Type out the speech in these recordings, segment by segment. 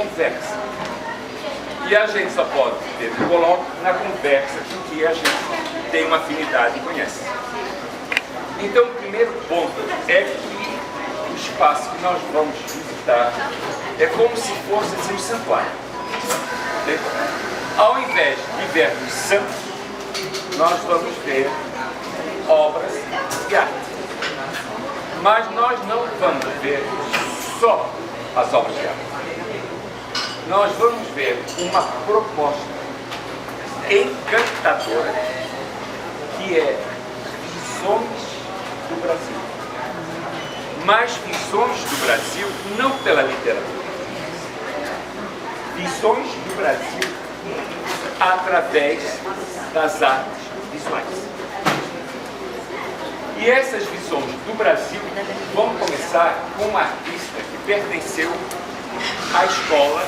conversa. E a gente só pode ter um colóquio na conversa com que a gente tem uma afinidade e conhece. Então, o primeiro ponto é que o espaço que nós vamos visitar é como se fosse assim, um santuário. Ao invés de vermos santos, nós vamos ver obras de arte. Mas nós não vamos ver só as obras de arte. Nós vamos ver uma proposta encantadora que é Visões do Brasil. Mas visões do Brasil não pela literatura. Visões do Brasil através das artes visuais. E essas visões do Brasil vão começar com um artista que pertenceu à Escola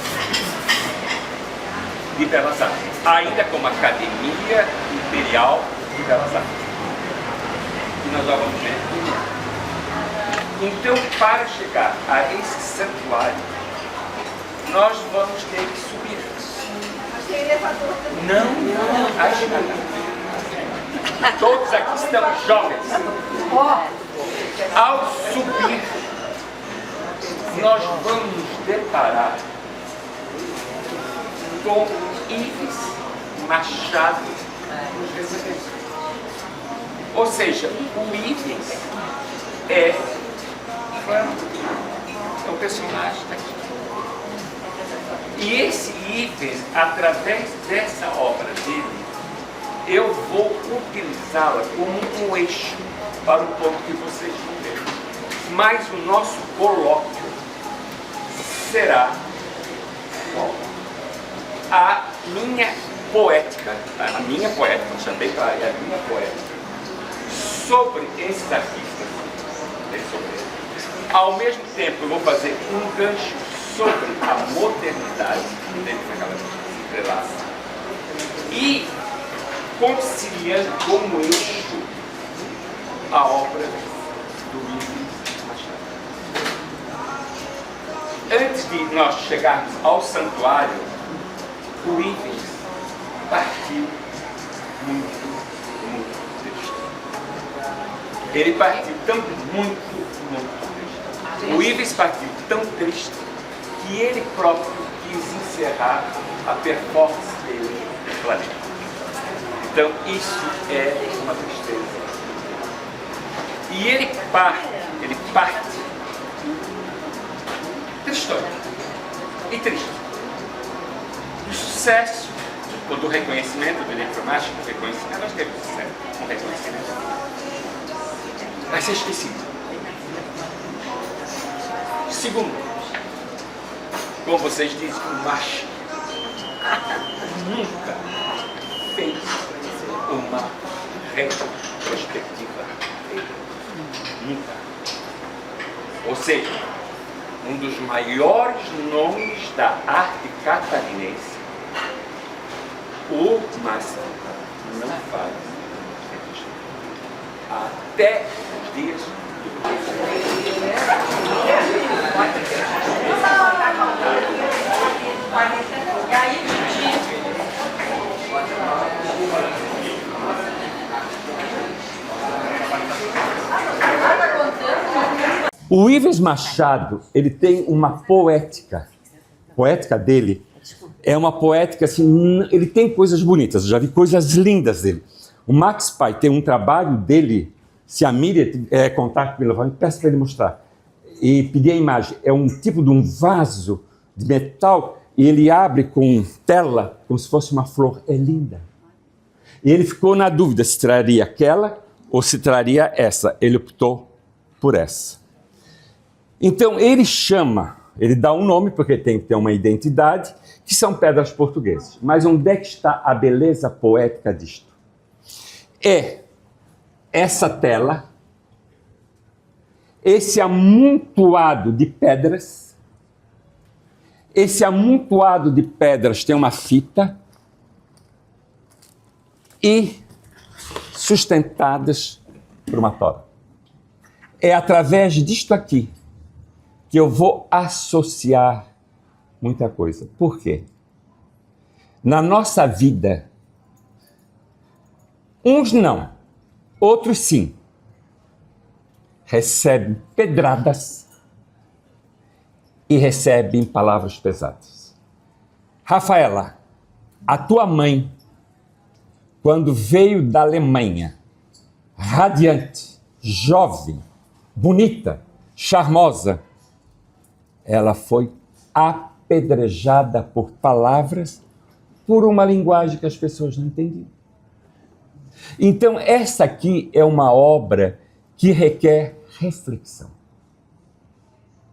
de Belas Artes, ainda como Academia Imperial de Belas Artes. E nós já vamos ver. Então, para chegar a esse santuário, nós vamos ter que subir. Não, a escada. Todos aqui estão jovens. Ao subir, nós vamos nos deparar com Ives Machado nos recebendo. Ou seja, o Ives é o personagem daqui. E esse Ives, através dessa obra dele, eu vou utilizá-la como um eixo para o ponto que vocês vão ver. Mas o nosso colóquio será a minha poética, também para a minha poética, sobre esses artistas, ao mesmo tempo eu vou fazer um gancho sobre a modernidade, se entrelaça, e conciliando como eixo a obra do Ives Machado. Antes de nós chegarmos ao santuário, o Ives partiu muito triste. Ele partiu muito triste. O Ives partiu tão triste que ele próprio quis encerrar a performance dele no planeta. Então, isso é uma tristeza. E ele parte tristão e triste. O sucesso, quando o reconhecimento do informático, nós temos sucesso, um reconhecimento, vai ser esquecido. Segundo, como vocês dizem, o macho nunca fez uma retrospectiva. Nunca. Ou seja, um dos maiores nomes da arte catarinense, o Massa, não faz retrospectiva. Até os dias O Ives Machado, ele tem uma poética. A poética dele é uma poética assim, ele tem coisas bonitas, eu já vi coisas lindas dele. O Max Pai tem um trabalho dele, se a Miriam contar comigo, peço para ele mostrar. E pedir a imagem, é um tipo de um vaso de metal e ele abre com tela, como se fosse uma flor, é linda. E ele ficou na dúvida se traria aquela ou se traria essa, ele optou por essa. Então ele dá um nome, porque tem que ter uma identidade, que são pedras portuguesas. Mas onde é que está a beleza poética disto? É essa tela, esse amontoado de pedras, esse amontoado de pedras tem uma fita e sustentadas por uma tola. É através disto aqui que eu vou associar muita coisa. Por quê? Na nossa vida, uns não, outros sim, recebem pedradas e recebem palavras pesadas. Rafaela, a tua mãe, quando veio da Alemanha, radiante, jovem, bonita, charmosa, ela foi apedrejada por palavras, por uma linguagem que as pessoas não entendiam. Então, essa aqui é uma obra que requer reflexão.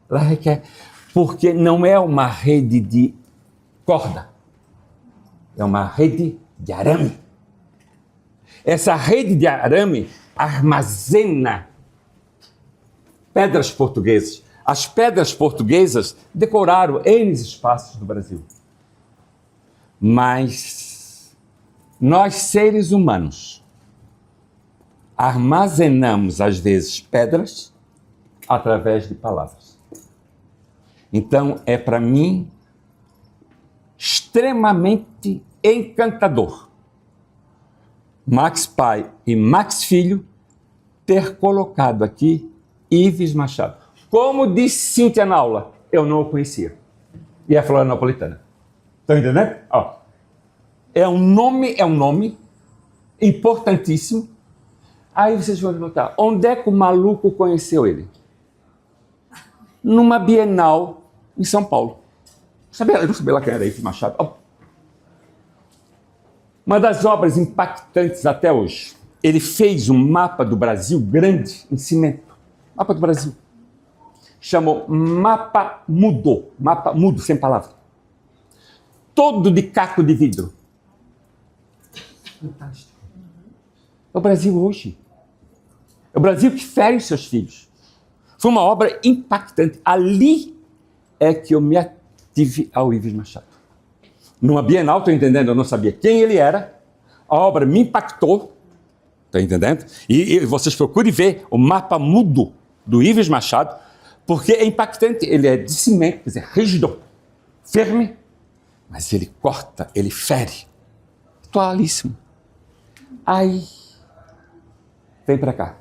Ela requer, porque não é uma rede de corda, é uma rede de arame. Essa rede de arame armazena pedras portuguesas. As pedras portuguesas decoraram N espaços do Brasil. Mas nós, seres humanos, armazenamos, às vezes, pedras através de palavras. Então, é para mim extremamente encantador Max pai e Max filho ter colocado aqui Ives Machado. Como disse Cíntia na aula, eu não o conhecia. E é florianopolitana. Estão entendendo? Ó, é um nome importantíssimo. Aí vocês vão perguntar, onde é que o maluco conheceu ele? Numa Bienal em São Paulo. Eu não sabia lá quem era Ives Machado. Ó. Uma das obras impactantes até hoje. Ele fez um mapa do Brasil grande em cimento. Mapa do Brasil. Chamou Mapa Mudo. Mapa mudo, sem palavra. Todo de caco de vidro. Fantástico. É o Brasil hoje. É o Brasil que fere os seus filhos. Foi uma obra impactante. Ali é que eu me ative ao Ives Machado. Numa Bienal, estou entendendo, eu não sabia quem ele era. A obra me impactou. Está entendendo? E vocês procurem ver o mapa mudo do Ives Machado, porque é impactante. Ele é de cimento, quer dizer, rígido, firme, mas ele corta, ele fere. Atualíssimo. Aí, vem para cá.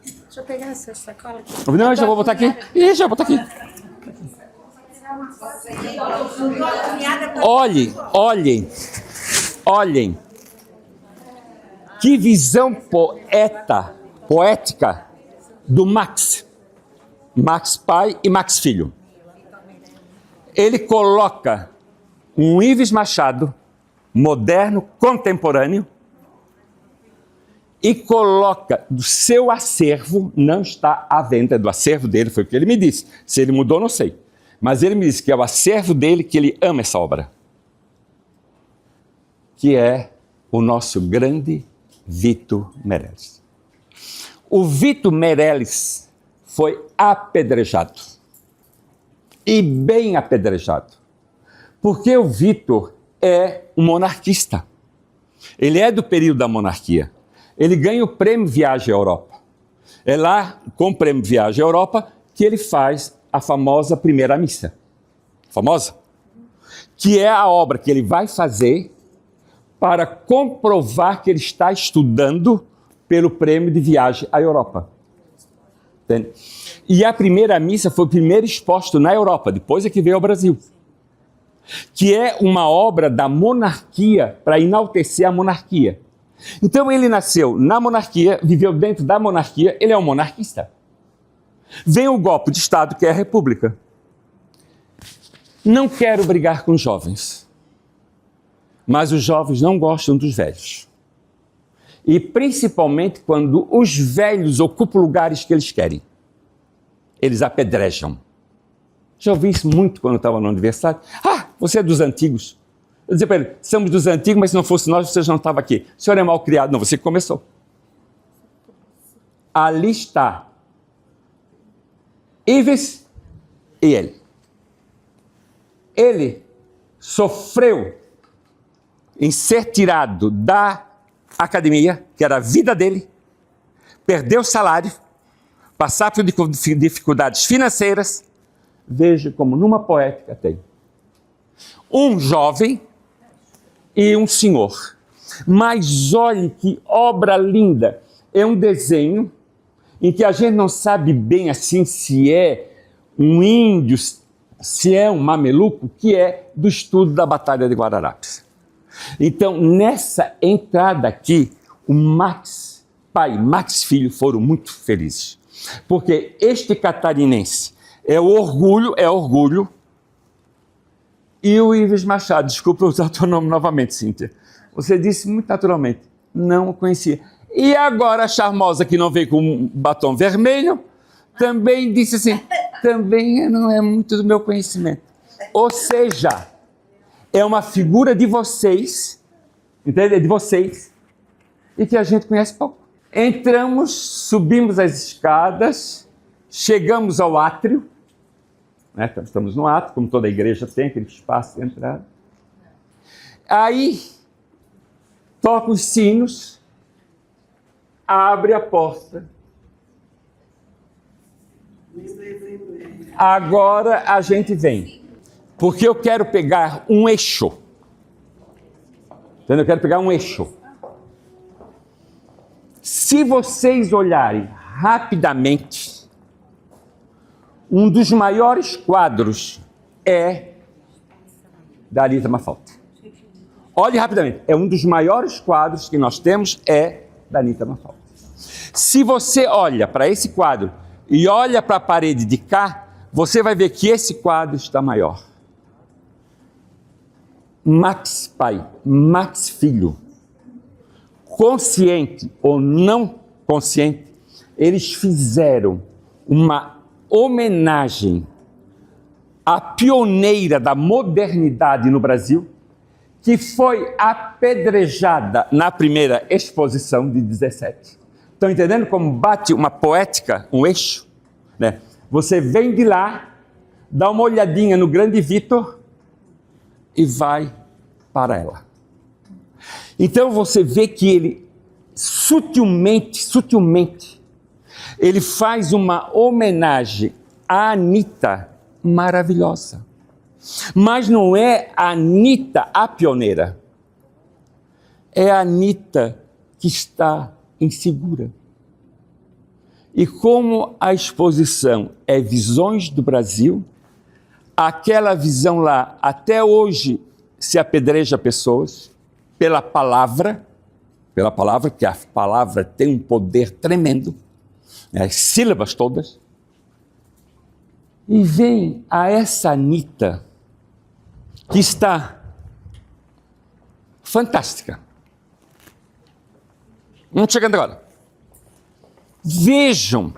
Deixa eu pegar essa sacola aqui. Não, eu já vou botar aqui. Já vou botar aqui. Olhem. Que visão poética do Max pai e Max filho. Ele coloca um Ives Machado moderno, contemporâneo, e coloca do seu acervo, não está à venda, do acervo dele, foi o que ele me disse. Se ele mudou, não sei. Mas ele me disse que é o acervo dele, que ele ama essa obra. Que é o nosso grande Vitor Meirelles. O Vitor Meirelles foi apedrejado. E bem apedrejado. Porque o Vitor é um monarquista. Ele é do período da monarquia. Ele ganha o Prêmio Viagem à Europa. É lá, com o Prêmio Viagem à Europa, que ele faz a famosa Primeira Missa. Famosa? Que é a obra que ele vai fazer para comprovar que ele está estudando pelo Prêmio de Viagem à Europa. Entende? E a Primeira Missa foi o primeiro exposto na Europa, depois é que veio ao Brasil. Que é uma obra da monarquia para enaltecer a monarquia. Então ele nasceu na monarquia, viveu dentro da monarquia, ele é um monarquista. Vem o golpe de Estado, que é a República. Não quero brigar com jovens, mas os jovens não gostam dos velhos. E principalmente quando os velhos ocupam lugares que eles querem. Eles apedrejam. Já ouvi isso muito quando eu estava no aniversário. Ah, você é dos antigos. Eu dizia para ele, somos dos antigos, mas se não fosse nós, vocês não estavam aqui. O senhor é mal criado. Não, você que começou. Ali está Ives e ele. Ele sofreu em ser tirado da academia, que era a vida dele, perdeu o salário, passar por dificuldades financeiras. Veja como numa poética tem. Um jovem e um senhor. Mas olhe que obra linda. É um desenho em que a gente não sabe bem assim se é um índio, se é um mameluco, que é do estudo da Batalha de Guararapes. Então, nessa entrada aqui, o Max pai e Max filho foram muito felizes. Porque este catarinense é orgulho, e o Ives Machado, desculpa usar o teu nome novamente, Cíntia. Você disse muito naturalmente, não o conhecia. E agora a charmosa que não veio com um batom vermelho, também disse assim, também não é muito do meu conhecimento. Ou seja, é uma figura de vocês, entende? De vocês, e que a gente conhece pouco. Entramos, subimos as escadas, chegamos ao átrio, né? Estamos no átrio, como toda igreja tem, aquele espaço de entrada. Aí, toca os sinos, abre a porta. Agora a gente vem, porque eu quero pegar um eixo. Entendeu? Eu quero pegar um eixo. Se vocês olharem rapidamente, um dos maiores quadros é da Arisa Mafalda. Olhe rapidamente, é um dos maiores quadros que nós temos é da Anita Mafalda. Se você olha para esse quadro e olha para a parede de cá, você vai ver que esse quadro está maior. Max pai, Max filho, consciente ou não consciente, eles fizeram uma homenagem à pioneira da modernidade no Brasil, que foi apedrejada na primeira exposição de 17. Estão entendendo como bate uma poética, um eixo? Né? Você vem de lá, dá uma olhadinha no Grande Vitor e vai para ela. Então você vê que ele sutilmente, ele faz uma homenagem à Anita maravilhosa. Mas não é a Anita a pioneira. É a Anita que está insegura. E como a exposição é Visões do Brasil, aquela visão lá, até hoje, se apedreja pessoas pela palavra, que a palavra tem um poder tremendo, né, as sílabas todas, e vem a essa Anita, que está fantástica. Vamos chegando agora. Vejam,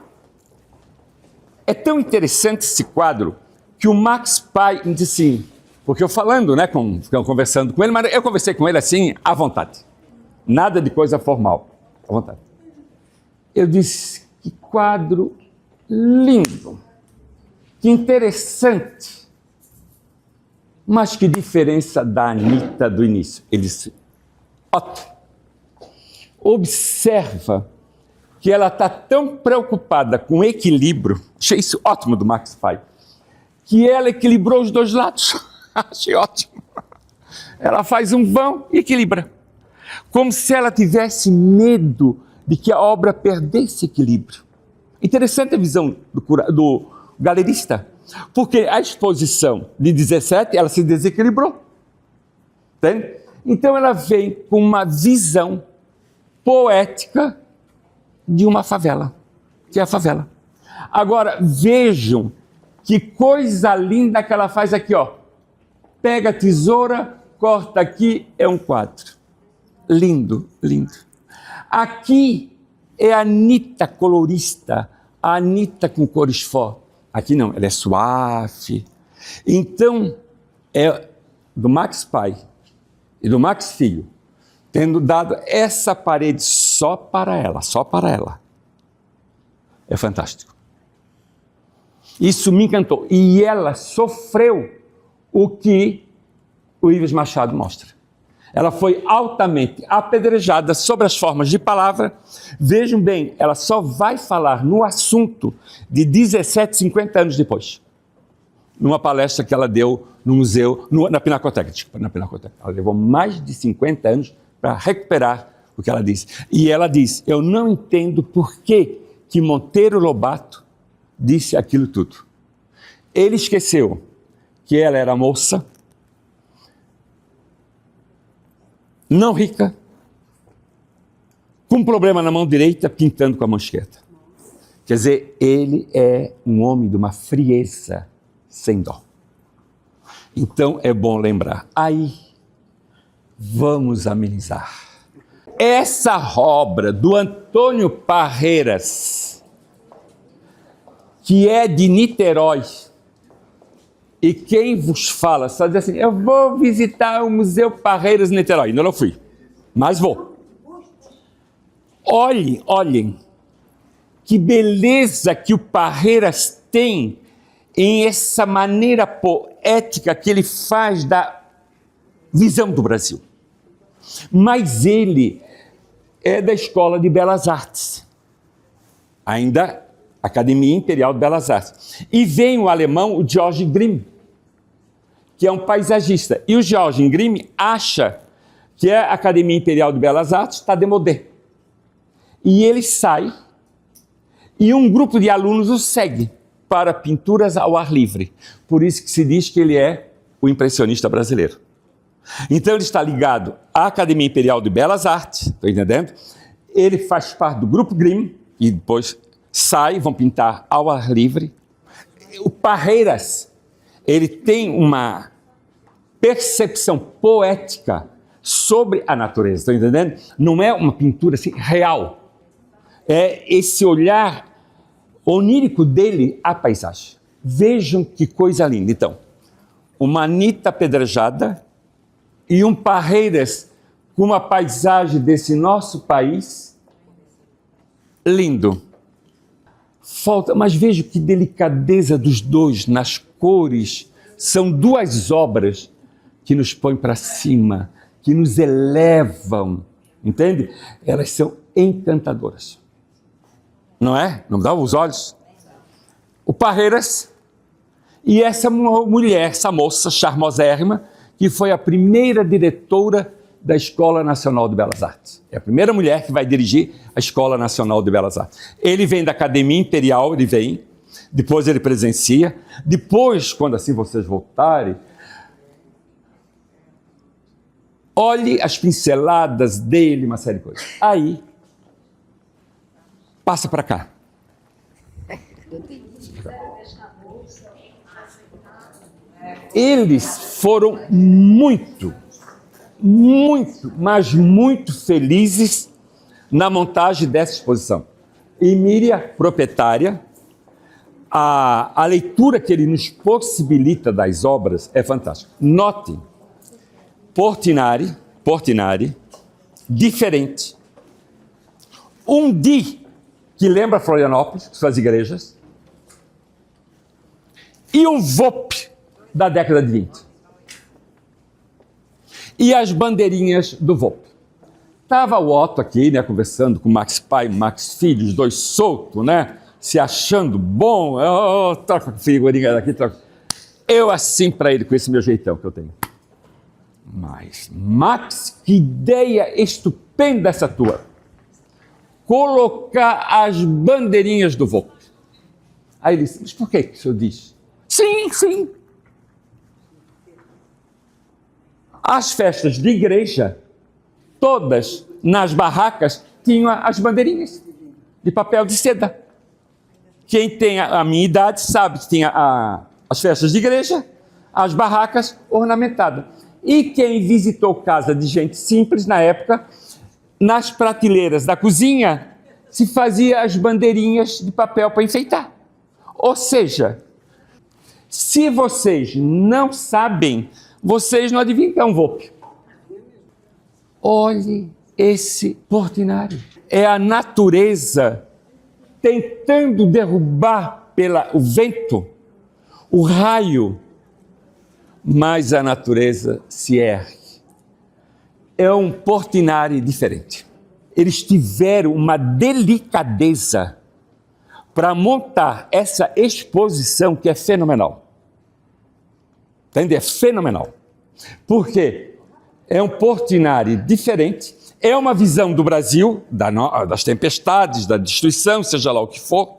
é tão interessante esse quadro que o Max pai disse assim, porque eu falando, né, conversando com ele, mas eu conversei com ele assim, à vontade. Nada de coisa formal, à vontade. Eu disse, que quadro lindo, que interessante, mas que diferença da Anita do início. Ele disse, ótimo. Observa que ela está tão preocupada com o equilíbrio, achei isso ótimo do Max pai, que ela equilibrou os dois lados. Achei ótimo. Ela faz um vão e equilibra. Como se ela tivesse medo de que a obra perdesse equilíbrio. Interessante a visão do galerista, porque a exposição de 17, ela se desequilibrou. Entende? Então ela vem com uma visão poética de uma favela, que é a favela. Agora, vejam que coisa linda que ela faz aqui, ó. Pega a tesoura, corta aqui, é um quadro. Lindo, lindo. Aqui é a Anita colorista, a Anita com cores fortes. Aqui não, ela é suave. Então, é do Max pai e do Max filho, tendo dado essa parede só para ela. É fantástico. Isso me encantou. E ela sofreu o que o Ives Machado mostra. Ela foi altamente apedrejada sobre as formas de palavra. Vejam bem, ela só vai falar no assunto de 17, 50 anos depois. numa palestra que ela deu no museu, na Pinacoteca, desculpa, na Pinacoteca. Ela levou mais de 50 anos para recuperar o que ela disse. E ela disse, eu não entendo por que Monteiro Lobato disse aquilo tudo. Ele esqueceu que ela era moça, não rica, com um problema na mão direita, pintando com a mão esquerda. Quer dizer, ele é um homem de uma frieza sem dó. Então é bom lembrar. Aí, vamos amenizar. Essa obra do Antônio Parreiras, que é de Niterói, e quem vos fala, só diz assim, eu vou visitar o Museu Parreiras de Niterói. Ainda não fui, mas vou. Olhem, que beleza que o Parreiras tem em essa maneira poética que ele faz da visão do Brasil. Mas ele é da Escola de Belas Artes, ainda Academia Imperial de Belas Artes. E vem o alemão, o Georg Grimm, que é um paisagista. E o Georg Grimm acha que a Academia Imperial de Belas Artes está démodé. E ele sai, e um grupo de alunos o segue para pinturas ao ar livre. Por isso que se diz que ele é o impressionista brasileiro. Então ele está ligado à Academia Imperial de Belas Artes, estou entendendo? Ele faz parte do grupo Grimm, e depois sai, vão pintar ao ar livre. O Parreiras, ele tem uma percepção poética sobre a natureza, estão entendendo? Não é uma pintura assim real. É esse olhar onírico dele à paisagem. Vejam que coisa linda. Então, uma Anitta Pedrejada e um Parreiras com uma paisagem desse nosso país lindo. Mas veja que delicadeza dos dois nas cores. São duas obras que nos põem para cima, que nos elevam, entende? Elas são encantadoras. Não é? Não dá os olhos? O Parreiras e essa mulher, essa moça charmosérrima, que foi a primeira diretora da Escola Nacional de Belas Artes. É a primeira mulher que vai dirigir a Escola Nacional de Belas Artes. Ele vem da Academia Imperial, ele vem, depois ele presencia, depois, quando assim vocês voltarem, olhe as pinceladas dele, uma série de coisas. Aí, passa para cá. Eles foram muito, mas muito felizes na montagem dessa exposição. Emília, proprietária, a leitura que ele nos possibilita das obras é fantástica. Notem, Portinari, diferente. Um Di, que lembra Florianópolis, suas igrejas, e um VOP da década de 20. E as bandeirinhas do VOP. Estava o Otto aqui, né, conversando com o Max pai, Max filho, os dois soltos, né, se achando bom. Troca com figurinha daqui, troca. Eu assim para ele, com esse meu jeitão que eu tenho. Mas, Max, que ideia estupenda essa tua. Colocar as bandeirinhas do VOP. Aí ele disse, mas por que o senhor diz? Sim. As festas de igreja, todas nas barracas, tinham as bandeirinhas de papel de seda. Quem tem a minha idade sabe que tinha as festas de igreja, as barracas ornamentadas. E quem visitou casa de gente simples na época, nas prateleiras da cozinha, se fazia as bandeirinhas de papel para enfeitar. Ou seja, se vocês não sabem, vocês não adivinham que é um VOP. Olhe esse Portinari. É a natureza tentando derrubar o vento, o raio, mas a natureza se ergue. É um Portinari diferente. Eles tiveram uma delicadeza para montar essa exposição que é fenomenal. Entende? É fenomenal. Porque é um Portinari diferente, é uma visão do Brasil, das tempestades, da destruição, seja lá o que for.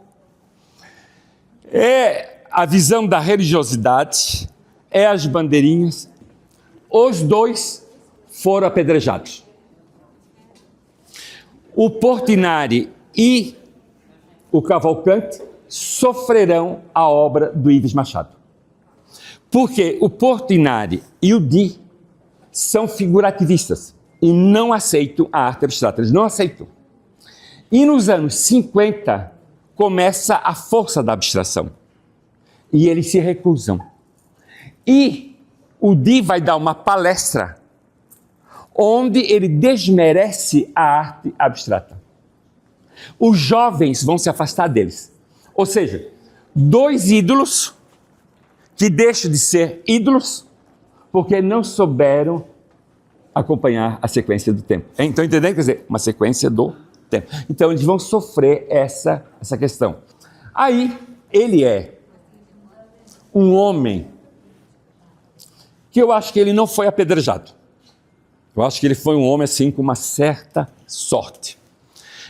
É a visão da religiosidade, é as bandeirinhas. Os dois foram apedrejados. O Portinari e o Cavalcante sofrerão a obra do Ives Machado. Porque o Portinari e o Di são figurativistas e não aceitam a arte abstrata, eles não aceitam. E nos anos 50 começa a força da abstração e eles se recusam. E o Di vai dar uma palestra onde ele desmerece a arte abstrata. Os jovens vão se afastar deles. Ou seja, dois ídolos que deixam de ser ídolos porque não souberam acompanhar a sequência do tempo. Então, entendendo? Quer dizer, uma sequência do tempo. Então, eles vão sofrer essa questão. Aí, ele é um homem que eu acho que ele não foi apedrejado. Eu acho que ele foi um homem, assim, com uma certa sorte.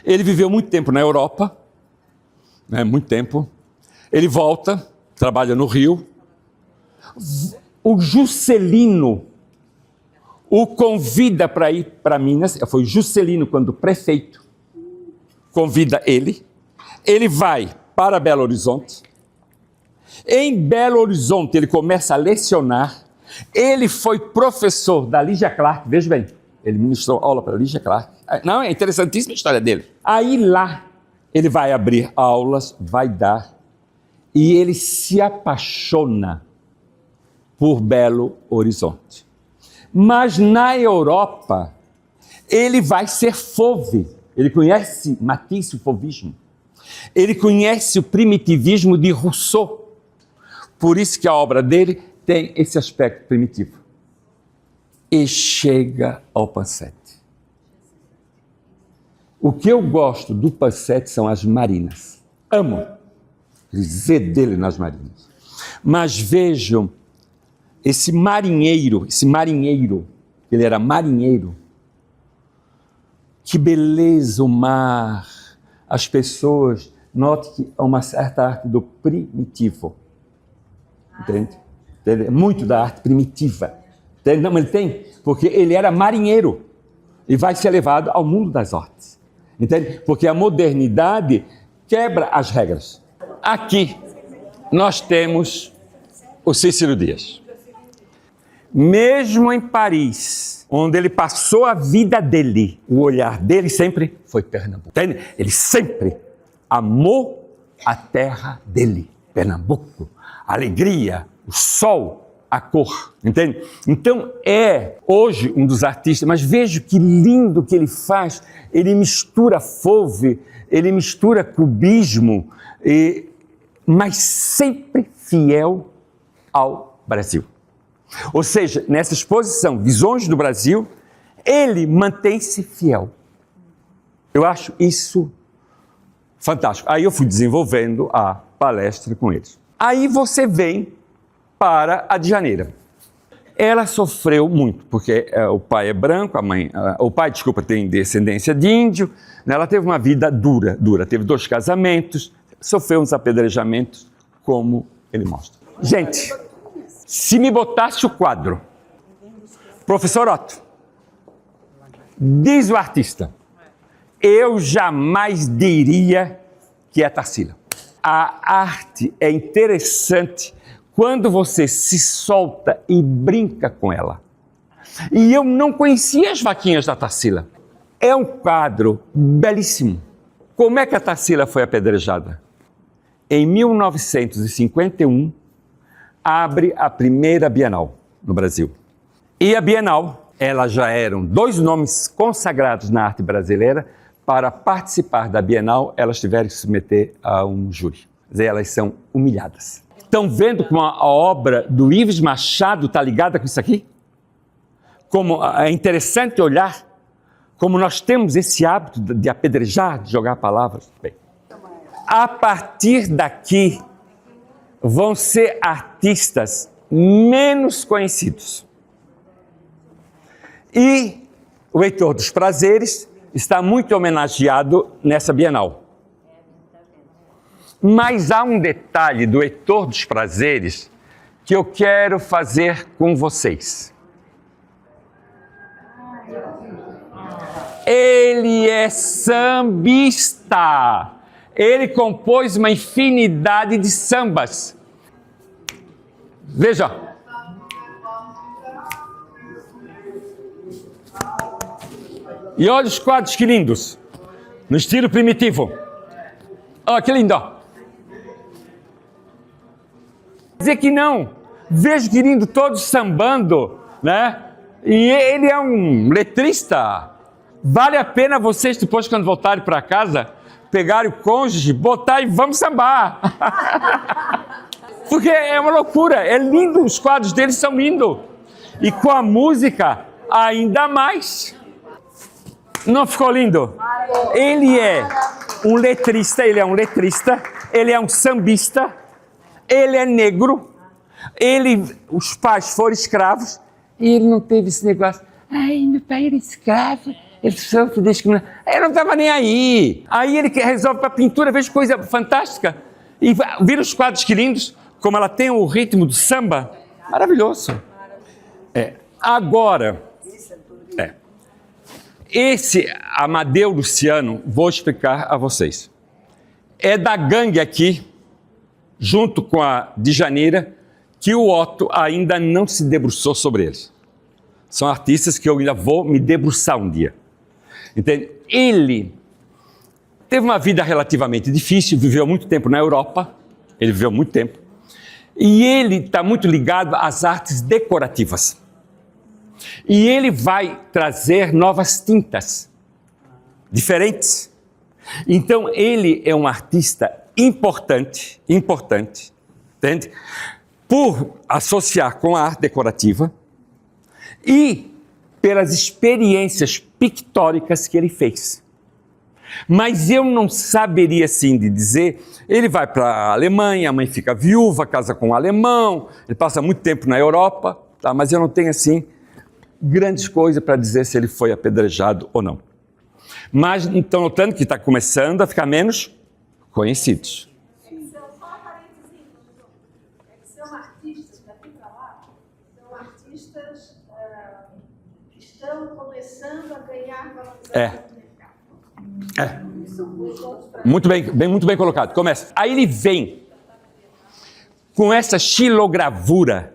Ele viveu muito tempo na Europa, né, muito tempo. Ele volta, trabalha no Rio. O Juscelino o convida para ir para Minas. Foi Juscelino, quando prefeito, convida ele. Ele vai para Belo Horizonte. Em Belo Horizonte, ele começa a lecionar. Ele foi professor da Lígia Clark, veja bem, ele ministrou aula para Lígia Clark. Não, é interessantíssima a história dele. Aí lá, ele vai abrir aulas, vai dar, e ele se apaixona por Belo Horizonte. Mas na Europa, ele vai ser fauve. Ele conhece Matisse, o fauvismo. Ele conhece o primitivismo de Rousseau. Por isso que a obra dele tem esse aspecto primitivo. E chega ao Pansete. O que eu gosto do Pansete são as marinas. Amo dizer dele nas marinas. Mas vejam esse marinheiro, ele era marinheiro. Que beleza o mar. As pessoas, note que há uma certa arte do primitivo. Entende? Muito da arte primitiva. Entende? Não, ele tem, porque ele era marinheiro e vai ser levado ao mundo das artes. Entende? Porque a modernidade quebra as regras. Aqui nós temos o Cícero Dias. Mesmo em Paris, onde ele passou a vida dele, o olhar dele sempre foi Pernambuco. Entende? Ele sempre amou a terra dele, Pernambuco. A alegria, o sol, a cor, entende? Então é hoje um dos artistas, mas veja que lindo que ele faz, ele mistura fauve, ele mistura cubismo, mas sempre fiel ao Brasil. Ou seja, nessa exposição Visões do Brasil, ele mantém-se fiel. Eu acho isso fantástico. Aí eu fui desenvolvendo a palestra com eles. Aí você vem para a Djaneira. Ela sofreu muito, porque o pai é branco, tem descendência de índio, né? Ela teve uma vida dura, teve 2 casamentos, sofreu uns apedrejamentos, como ele mostra. Gente, se me botasse o quadro, professor Otto, diz o artista, eu jamais diria que é Tarsila. A arte é interessante quando você se solta e brinca com ela. E eu não conhecia as vaquinhas da Tarsila. É um quadro belíssimo. Como é que a Tarsila foi apedrejada? Em 1951, abre a primeira Bienal no Brasil. E a Bienal, elas já eram 2 nomes consagrados na arte brasileira. Para participar da Bienal, elas tiveram que se submeter a um júri. Quer dizer, elas são humilhadas. Estão vendo como a obra do Ives Machado está ligada com isso aqui? Como é interessante olhar como nós temos esse hábito de apedrejar, de jogar palavras. Bem, a partir daqui, vão ser artistas menos conhecidos. E o Heitor dos Prazeres está muito homenageado nessa Bienal. Mas há um detalhe do Heitor dos Prazeres que eu quero fazer com vocês. Ele é sambista. Ele compôs uma infinidade de sambas. Veja. E olha os quadros que lindos. No estilo primitivo. Olha que lindo. Dizer que não. Veja que lindo, todos sambando, né? E ele é um letrista. Vale a pena vocês, depois, quando voltarem para casa, pegarem o cônjuge, botar e vamos sambar. Porque é uma loucura, é lindo, os quadros deles são lindos. E com a música, ainda mais. Não ficou lindo? Ele é um letrista, ele é um sambista, ele é negro, os pais foram escravos, e ele não teve esse negócio. Ai, meu pai era escravo, ele sofre discriminação. Ele não estava nem aí. Aí ele resolve para a pintura, veja coisa fantástica. E vira os quadros que lindos, como ela tem o ritmo do samba. Maravilhoso. Agora, esse Amadeu Luciano, vou explicar a vocês. É da gangue aqui, junto com a Djaneira, que o Otto ainda não se debruçou sobre eles. São artistas que eu ainda vou me debruçar um dia. Entende? Ele teve uma vida relativamente difícil, viveu muito tempo na Europa, ele viveu muito tempo, e ele está muito ligado às artes decorativas. E ele vai trazer novas tintas, diferentes. Então ele é um artista importante, entende? Por associar com a arte decorativa e pelas experiências pictóricas que ele fez. Mas eu não saberia assim de dizer, ele vai para a Alemanha, a mãe fica viúva, casa com um alemão, ele passa muito tempo na Europa, tá? Mas eu não tenho assim grandes coisas para dizer se ele foi apedrejado ou não. Mas estão notando que está começando a ficar menos conhecidos. Só um parênteses, são artistas, daqui para lá, são artistas que estão começando a ganhar valorização no mercado. Muito bem colocado. Começa. Aí ele vem com essa xilogravura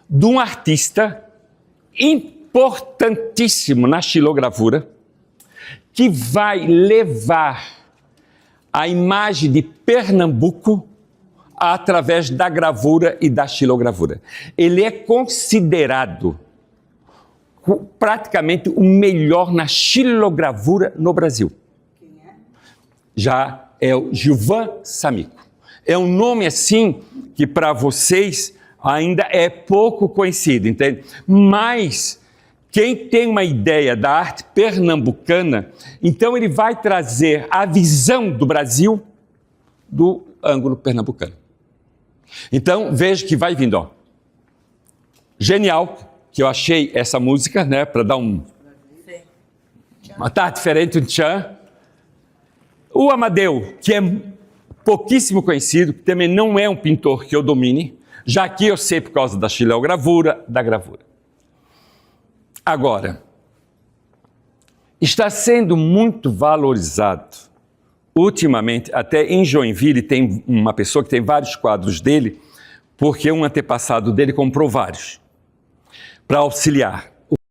de um artista importantíssimo na xilogravura, que vai levar a imagem de Pernambuco através da gravura e da xilogravura. Ele é considerado praticamente o melhor na xilogravura no Brasil. Quem é? Já é o Gilvan Samico. É um nome assim que para vocês ainda é pouco conhecido, entende? Mas quem tem uma ideia da arte pernambucana, então ele vai trazer a visão do Brasil do ângulo pernambucano. Então, veja que vai vindo, ó. Genial, que eu achei essa música, né, para dar uma tarde diferente, um tchan. O Amadeu, que é pouquíssimo conhecido, que também não é um pintor que eu domine, já que eu sei por causa da xilogravura, da gravura. Agora, está sendo muito valorizado, ultimamente, até em Joinville tem uma pessoa que tem vários quadros dele, porque um antepassado dele comprou vários, para auxiliar.